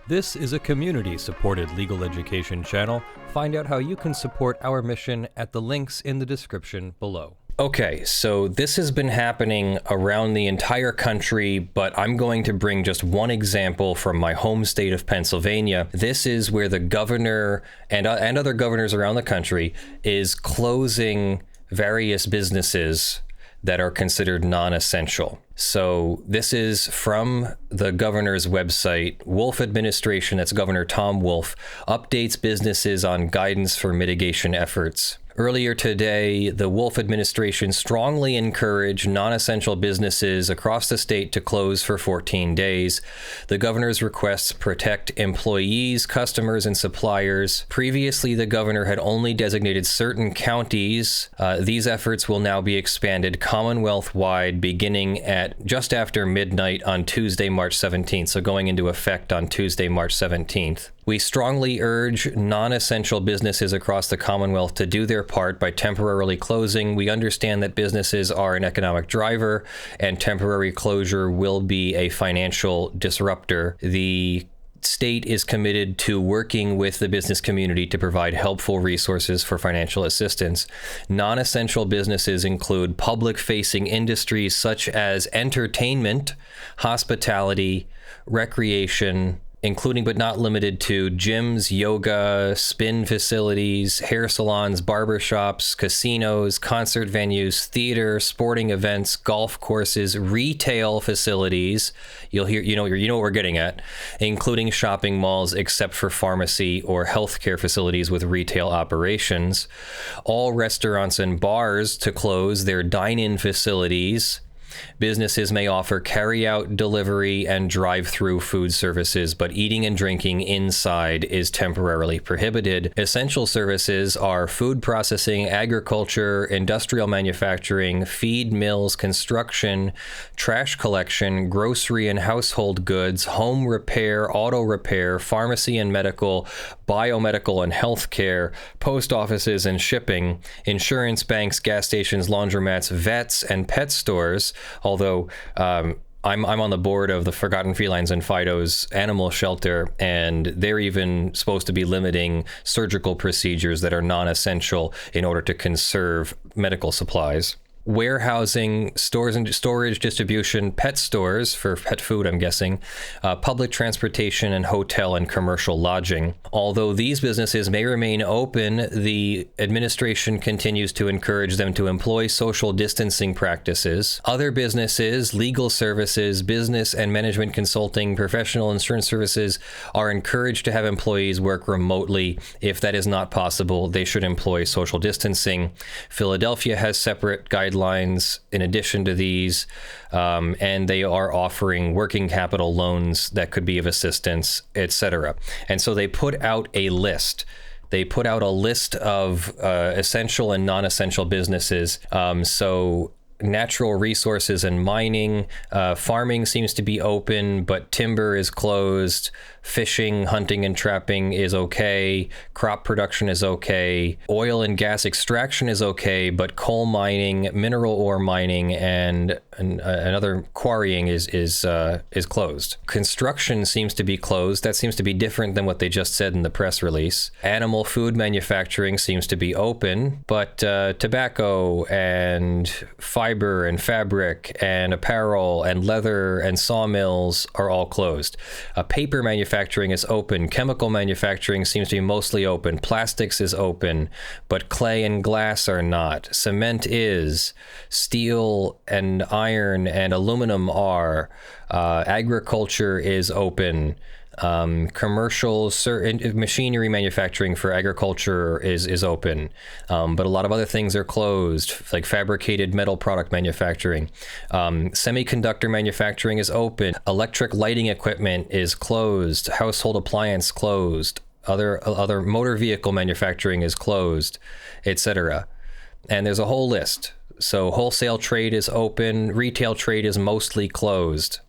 This is a community-supported legal education channel. Find out how you can support our mission at the links in the description below. Okay, so this has been happening around the entire country, but I'm going to bring just one example from my home state of Pennsylvania. This is where the governor and other governors around the country is closing various businesses that are considered non-essential. So this is from the governor's website. Wolf administration, that's Governor Tom Wolf, updates businesses on guidance for mitigation efforts. Earlier today, the Wolf administration strongly encouraged non-essential businesses across the state to close for 14 days. The governor's requests protect employees, customers, and suppliers. Previously, the governor had only designated certain counties. These efforts will now be expanded Commonwealth-wide beginning at just after midnight on Tuesday, March 17th, so going into effect on Tuesday, March 17th. We strongly urge non-essential businesses across the Commonwealth to do their part by temporarily closing. We understand that businesses are an economic driver and temporary closure will be a financial disruptor. The state is committed to working with the business community to provide helpful resources for financial assistance. Non-essential businesses include public-facing industries such as entertainment, hospitality, recreation, including but not limited to gyms, yoga, spin facilities, hair salons, barbershops, casinos, concert venues, theater, sporting events, golf courses, retail facilities. You'll hear, you know what we're getting at, including shopping malls, except for pharmacy or healthcare facilities with retail operations. All restaurants and bars to close their dine-in facilities. Businesses may offer carry-out, delivery, and drive-through food services, but eating and drinking inside is temporarily prohibited. Essential services are food processing, agriculture, industrial manufacturing, feed mills, construction, trash collection, grocery and household goods, home repair, auto repair, pharmacy and medical, biomedical and healthcare, post offices and shipping, insurance, banks, gas stations, laundromats, vets, and pet stores. Although I'm on the board of the Forgotten Felines and Fido's animal shelter, and they're even supposed to be limiting surgical procedures that are non-essential in order to conserve medical supplies. Warehousing, stores and storage, distribution, pet stores for pet food, I'm guessing, public transportation, and hotel and commercial lodging. Although these businesses may remain open, the administration continues to encourage them to employ social distancing practices. Other businesses, legal services, business and management consulting, professional insurance services are encouraged to have employees work remotely. If that is not possible, they should employ social distancing. Philadelphia has separate guidelines in addition to these, and they are offering working capital loans that could be of assistance, etc. And so they put out a list. They put out a list of essential and non-essential businesses. So natural resources and mining, farming seems to be open, but timber is closed. Fishing, hunting, and trapping is okay. Crop production is okay. Oil and gas extraction is okay, but coal mining, mineral ore mining, and another quarrying is closed. Construction seems to be closed. That seems to be different than what they just said in the press release. Animal food manufacturing seems to be open, but tobacco and fiber and fabric and apparel and leather and sawmills are all closed. Paper manufacturing is open. Chemical manufacturing seems to be mostly open. Plastics is open, but clay and glass are not. Cement is. Steel and iron and aluminum are. Agriculture is open. Commercial machinery manufacturing for agriculture is open, but a lot of other things are closed, like fabricated metal product manufacturing. Semiconductor manufacturing is open. Electric lighting equipment is closed. Household appliance closed. Other motor vehicle manufacturing is closed, etc. And there's a whole list. So wholesale trade is open. Retail trade is mostly closed.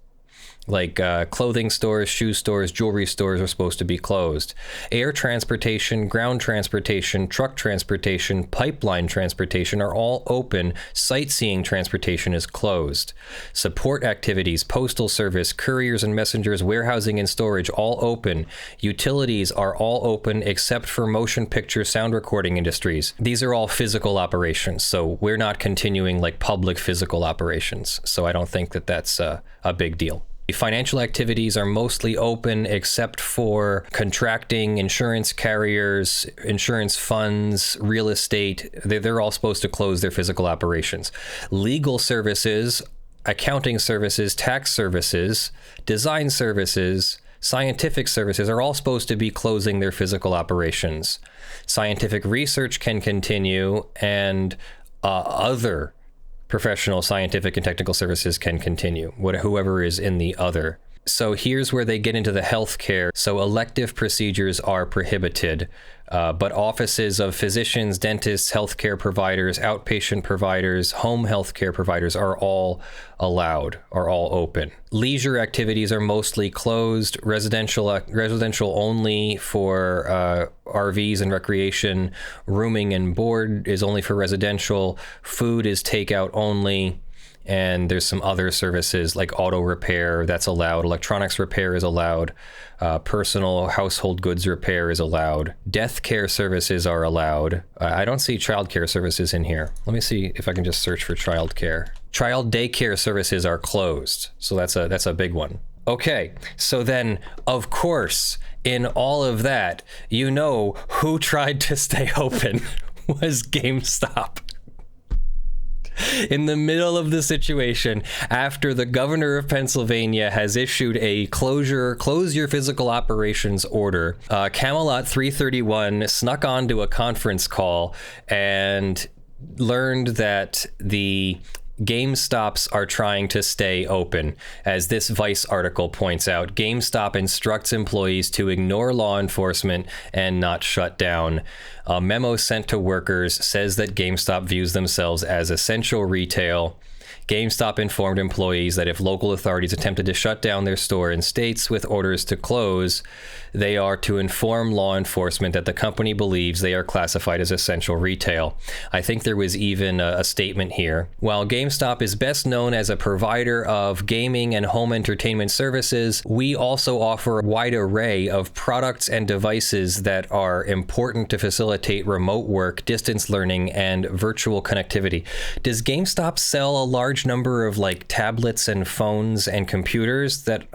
Like clothing stores, shoe stores, jewelry stores are supposed to be closed. Air transportation, ground transportation, truck transportation, pipeline transportation are all open. Sightseeing transportation is closed. Support activities, postal service, couriers and messengers, warehousing and storage, all open. Utilities are all open except for motion picture sound recording industries. These are all physical operations, so we're not continuing like public physical operations. So I don't think that that's a big deal. Financial activities are mostly open except for contracting, insurance carriers, insurance funds, real estate. They're all supposed to close their physical operations. Legal services, accounting services, tax services, design services, scientific services are all supposed to be closing their physical operations. Scientific research can continue, and other professional, scientific, and technical services can continue, whoever is in the other. So here's where they get into the healthcare. So elective procedures are prohibited, but offices of physicians, dentists, healthcare providers, outpatient providers, home healthcare providers are all allowed, are all open. Leisure activities are mostly closed. Residential only for RVs and recreation. Rooming and board is only for residential. Food is takeout only. And there's some other services like auto repair that's allowed. Electronics repair is allowed. Personal household goods repair is allowed. Death care services are allowed. I don't see child care services in here. Let me see if I can just search for child care. Child daycare services are closed. So that's a big one. Okay, so then, of course, in all of that, you know who tried to stay open was GameStop. In the middle of the situation, after the governor of Pennsylvania has issued a close your physical operations order, Camelot 331 snuck onto a conference call and learned that the GameStops are trying to stay open. As this Vice article points out, GameStop instructs employees to ignore law enforcement and not shut down. A memo sent to workers says that GameStop views themselves as essential retail. GameStop informed employees that if local authorities attempted to shut down their store in states with orders to close, they are to inform law enforcement that the company believes they are classified as essential retail. I think there was even a statement here. While GameStop is best known as a provider of gaming and home entertainment services, we also offer a wide array of products and devices that are important to facilitate remote work, distance learning, and virtual connectivity. Does GameStop sell a large number of like tablets and phones and computers? That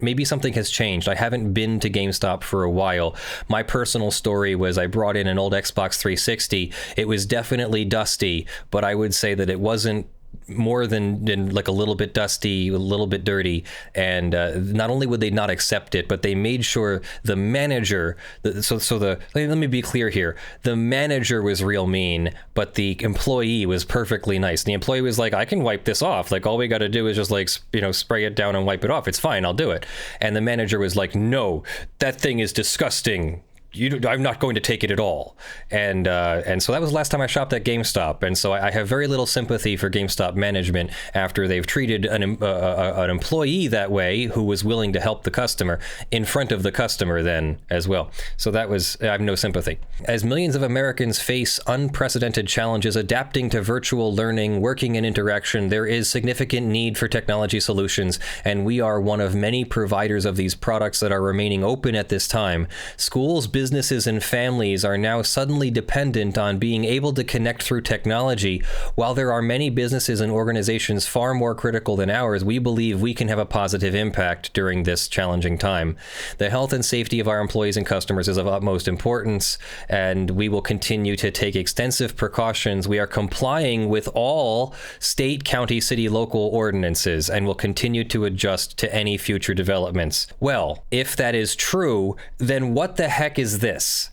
maybe something has changed. I haven't been to GameStop for a while. My personal story was I brought in an old Xbox 360. It was definitely dusty, but I would say that it wasn't more than like a little bit dusty, a little bit dirty. And not only would they not accept it, but they made sure the manager, let me be clear here. The manager was real mean, but the employee was perfectly nice. And the employee was like, I can wipe this off. Like all we got to do is just like, spray it down and wipe it off. It's fine. I'll do it. And the manager was like, no, that thing is disgusting. I'm not going to take it at all. And so that was the last time I shopped at GameStop. And so I have very little sympathy for GameStop management after they've treated an employee that way who was willing to help the customer in front of the customer then as well. So I have no sympathy. As millions of Americans face unprecedented challenges adapting to virtual learning, working, and interaction, there is significant need for technology solutions, and we are one of many providers of these products that are remaining open at this time. Schools, businesses, and families are now suddenly dependent on being able to connect through technology. While there are many businesses and organizations far more critical than ours, we believe we can have a positive impact during this challenging time. The health and safety of our employees and customers is of utmost importance, and we will continue to take extensive precautions. We are complying with all state, county, city, local ordinances, and will continue to adjust to any future developments. Well, if that is true, then what the heck is this?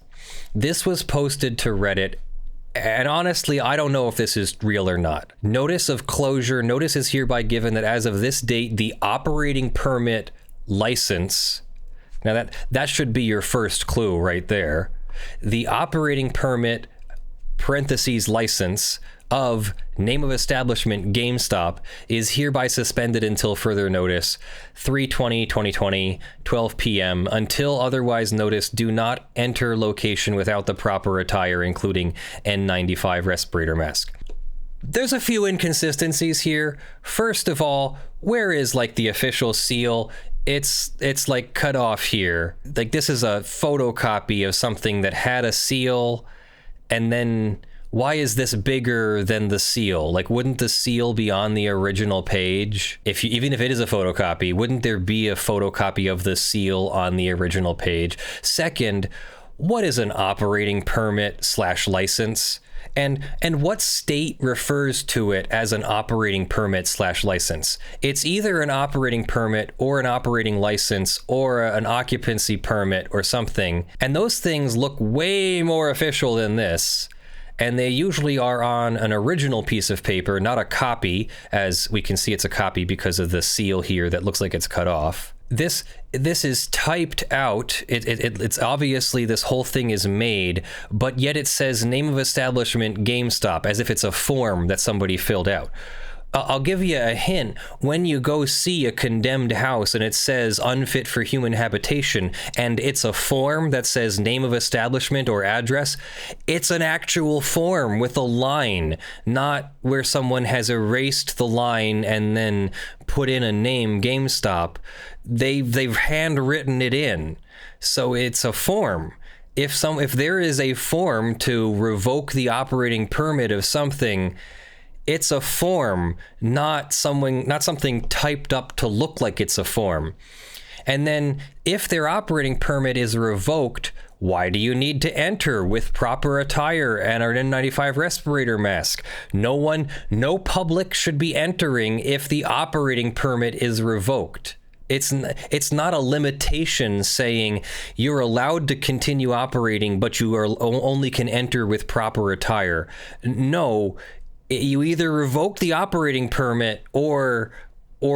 This was posted to Reddit, and honestly, I don't know if this is real or not. Notice of closure. Notice is hereby given that as of this date, the operating permit license, now that should be your first clue right there. The operating permit (license) of name of establishment GameStop is hereby suspended until further notice, 3/20/2020, 12 p.m. Until otherwise noticed, do not enter location without the proper attire, including N95 respirator mask. There's a few inconsistencies here. First of all, where is like the official seal? It's like cut off here. Like, this is a photocopy of something that had a seal, and then why is this bigger than the seal? Like, wouldn't the seal be on the original page? Even if it is a photocopy, wouldn't there be a photocopy of the seal on the original page? Second, what is an operating permit / license? And what state refers to it as an operating permit / license? It's either an operating permit or an operating license or an occupancy permit or something. And those things look way more official than this. And they usually are on an original piece of paper, not a copy, as we can see it's a copy because of the seal here that looks like it's cut off. This is typed out. It's obviously this whole thing is made, but yet it says name of establishment GameStop as if it's a form that somebody filled out. I'll give you a hint. When you go see a condemned house and it says unfit for human habitation, and it's a form that says name of establishment or address, it's an actual form with a line, not where someone has erased the line and then put in a name, GameStop. They've handwritten it in, so it's a form. If there is a form to revoke the operating permit of something, it's a form, not something typed up to look like it's a form. And then if their operating permit is revoked, why do you need to enter with proper attire and an N95 respirator mask? No public should be entering if the operating permit is revoked. It's not a limitation saying you're allowed to continue operating, but you only can enter with proper attire. No. You either revoke the operating permit or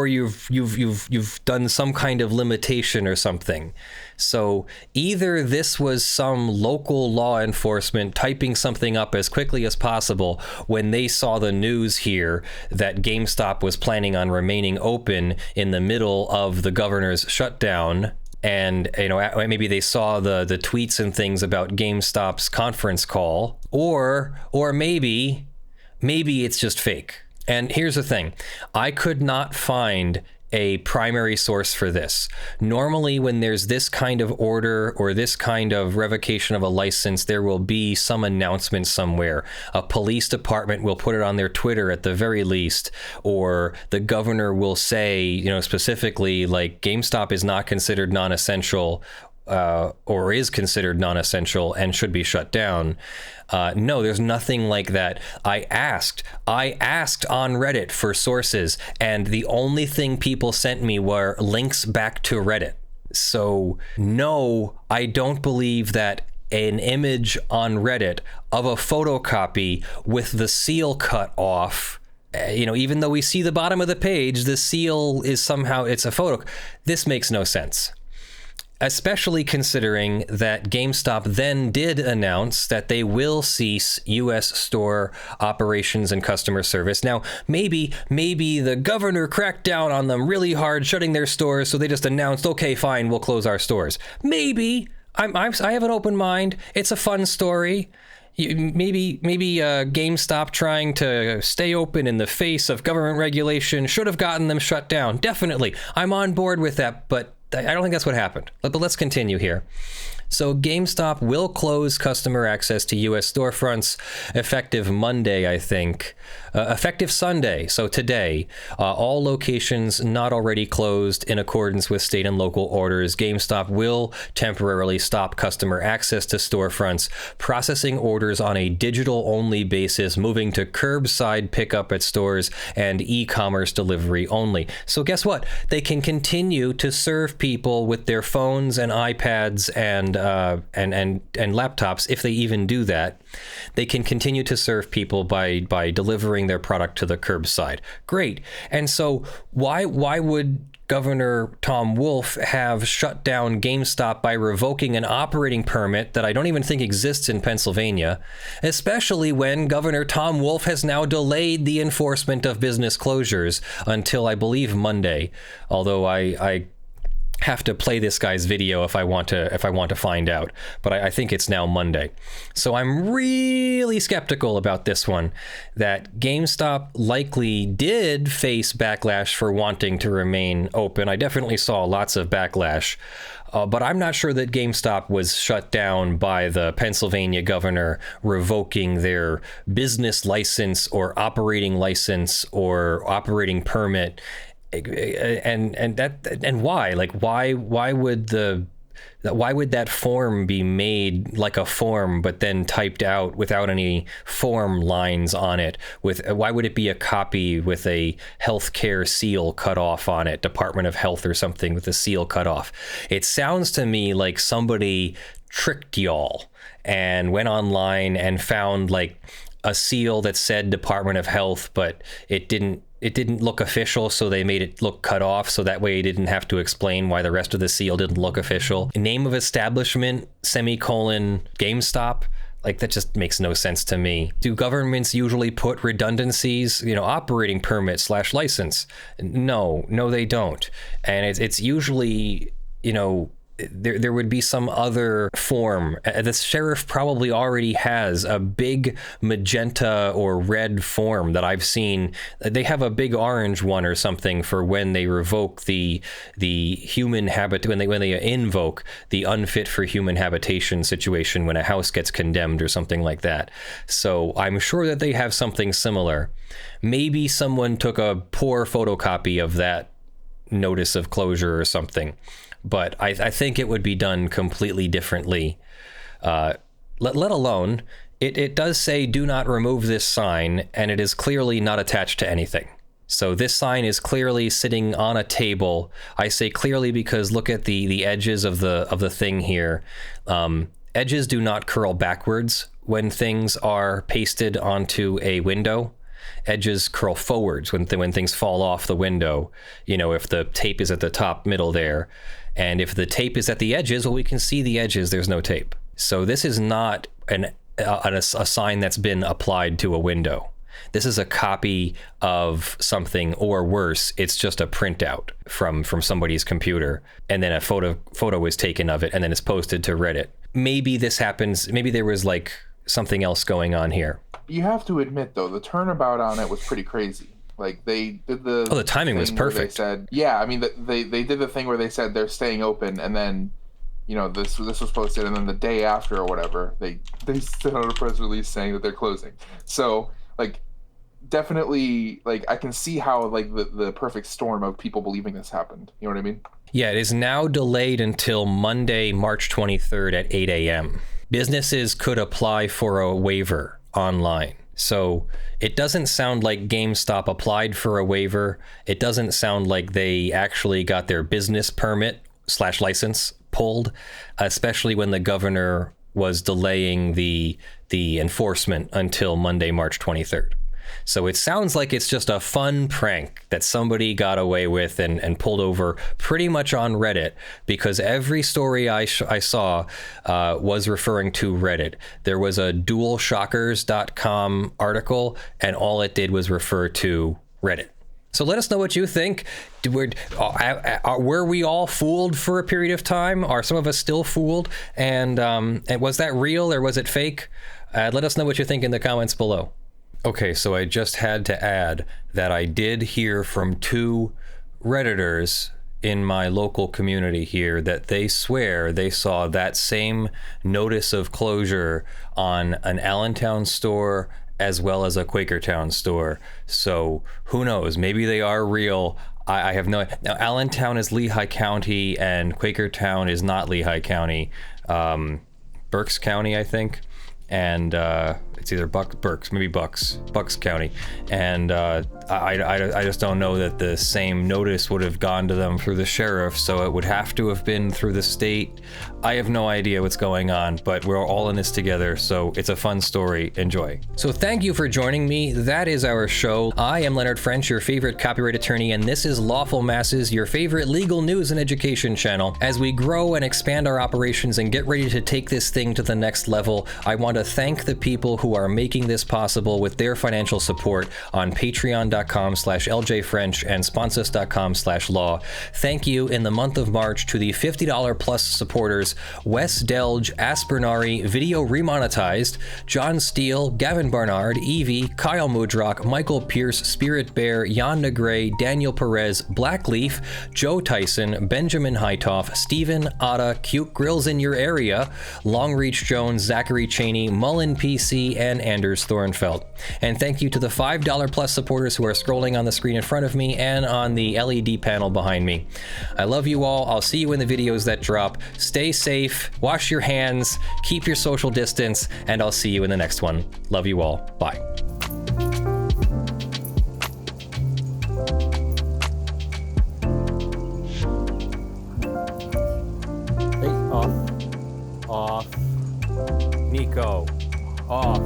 you've done some kind of limitation or something. So either this was some local law enforcement typing something up as quickly as possible when they saw the news here that GameStop was planning on remaining open in the middle of the governor's shutdown. And, maybe they saw the tweets and things about GameStop's conference call, or maybe it's just fake. And here's the thing. I could not find a primary source for this. Normally, when there's this kind of order or this kind of revocation of a license, there will be some announcement somewhere. A police department will put it on their Twitter at the very least, or the governor will say, specifically, like, GameStop is not considered non-essential, or is considered non-essential and should be shut down. No, there's nothing like that. I asked on Reddit for sources, and the only thing people sent me were links back to Reddit. So no, I don't believe that an image on Reddit of a photocopy with the seal cut off, even though we see the bottom of the page, the seal is somehow, it's a photo. This makes no sense. Especially considering that GameStop then did announce that they will cease U.S. store operations and customer service. Now, maybe the governor cracked down on them really hard, shutting their stores, so they just announced, okay, fine, we'll close our stores. Maybe. I have an open mind. It's a fun story. Maybe GameStop trying to stay open in the face of government regulation should have gotten them shut down. Definitely. I'm on board with that, but I don't think that's what happened. But let's continue here. So GameStop will close customer access to U.S. storefronts effective Monday, I think. Effective Sunday, so today. All locations not already closed in accordance with state and local orders. GameStop will temporarily stop customer access to storefronts, processing orders on a digital-only basis, moving to curbside pickup at stores and e-commerce delivery only. So guess what? They can continue to serve people with their phones and iPads and laptops, if they even do that. They can continue to serve people by delivering their product to the curbside. Great. And so why would Governor Tom Wolf have shut down GameStop by revoking an operating permit that I don't even think exists in Pennsylvania, especially when Governor Tom Wolf has now delayed the enforcement of business closures until, I believe, Monday. Although I have to play this guy's video if I want to find out, but I think it's now Monday. So I'm really skeptical about this one, that GameStop likely did face backlash for wanting to remain open. I definitely saw lots of backlash, but I'm not sure that GameStop was shut down by the Pennsylvania governor revoking their business license or operating license or operating permit. And why? Like, why would that form be made like a form but then typed out without any form lines on it? Why would it be a copy with a healthcare seal cut off on it, Department of Health or something with a seal cut off? It sounds to me like somebody tricked y'all and went online and found like a seal that said Department of Health, but it didn't look official, so they made it look cut off, so that way you didn't have to explain why the rest of the seal didn't look official. Name of establishment, semicolon, GameStop. Like, that just makes no sense to me. Do governments usually put redundancies, operating permit / license? No, they don't. And it's usually, there would be some other form. The sheriff probably already has a big magenta or red form that I've seen. They have a big orange one or something for when they revoke the human when they invoke the unfit for human habitation situation when a house gets condemned or something like that. So I'm sure that they have something similar. Maybe someone took a poor photocopy of that notice of closure or something. But I think it would be done completely differently. Let alone, it does say, do not remove this sign, and it is clearly not attached to anything. So this sign is clearly sitting on a table. I say clearly because look at the edges of the thing here. Edges do not curl backwards when things are pasted onto a window. Edges curl forwards when things fall off the window. If the tape is at the top middle there. And if the tape is at the edges, well, we can see the edges. There's no tape. So this is not a sign that's been applied to a window. This is a copy of something, or worse, it's just a printout from somebody's computer. And then a photo is taken of it, and then it's posted to Reddit. Maybe this happens. Maybe there was like something else going on here. You have to admit, though, the turnabout on it was pretty crazy. Like, they did the timing was perfect. They said, they did the thing where they said they're staying open, and then, this was posted, and then the day after or whatever, they sent out a press release saying that they're closing. So, like, definitely, like, I can see how, like, the perfect storm of people believing this happened. You know what I mean? Yeah, it is now delayed until Monday, March 23rd at 8 a.m. Businesses could apply for a waiver online. So it doesn't sound like GameStop applied for a waiver. It doesn't sound like they actually got their business permit / license pulled, especially when the governor was delaying the enforcement until Monday, March 23rd. So it sounds like it's just a fun prank that somebody got away with and pulled over pretty much on Reddit, because every story I saw was referring to Reddit. There was a dualshockers.com article, and all it did was refer to Reddit. So let us know what you think. Were we all fooled for a period of time? Are some of us still fooled? And was that real or was it fake? Let us know what you think in the comments below. Okay, so I just had to add that I did hear from 2 Redditors in my local community here that they swear they saw that same notice of closure on an Allentown store as well as a Quakertown store. So who knows? Maybe they are real. I have no... Now, Allentown is Lehigh County and Quakertown is not Lehigh County. Berks County, I think. And It's either Bucks County. And I just don't know that the same notice would have gone to them through the sheriff, so it would have to have been through the state. I have no idea what's going on, but we're all in this together, so it's a fun story. Enjoy. So thank you for joining me. That is our show. I am Leonard French, your favorite copyright attorney, and this is Lawful Masses, your favorite legal news and education channel. As we grow and expand our operations and get ready to take this thing to the next level, I want to thank the people who are making this possible with their financial support on patreon.com/ljfrench and sponsors.com/law. Thank you in the month of March to the $50 plus supporters: Wes Delj, Aspernari, Video Remonetized, John Steele, Gavin Barnard, Eevi, Kyle Mudrak, Michael Pearce, Spirit Bear, Jan Negrey, Daniel Perez, Blackleaf, Joe Tyson, Benjamin Hitov, Stephen, Ottah, Cute Grills in Your Area, Longreach Jones, Zachary Chaney, Mullen PC, and Anders Thorenfeldt. And thank you to the $5 plus supporters who are scrolling on the screen in front of me and on the LED panel behind me. I love you all. I'll see you in the videos that drop. Stay safe, wash your hands, keep your social distance, and I'll see you in the next one. Love you all. Bye. Hey, off. Nico. Off.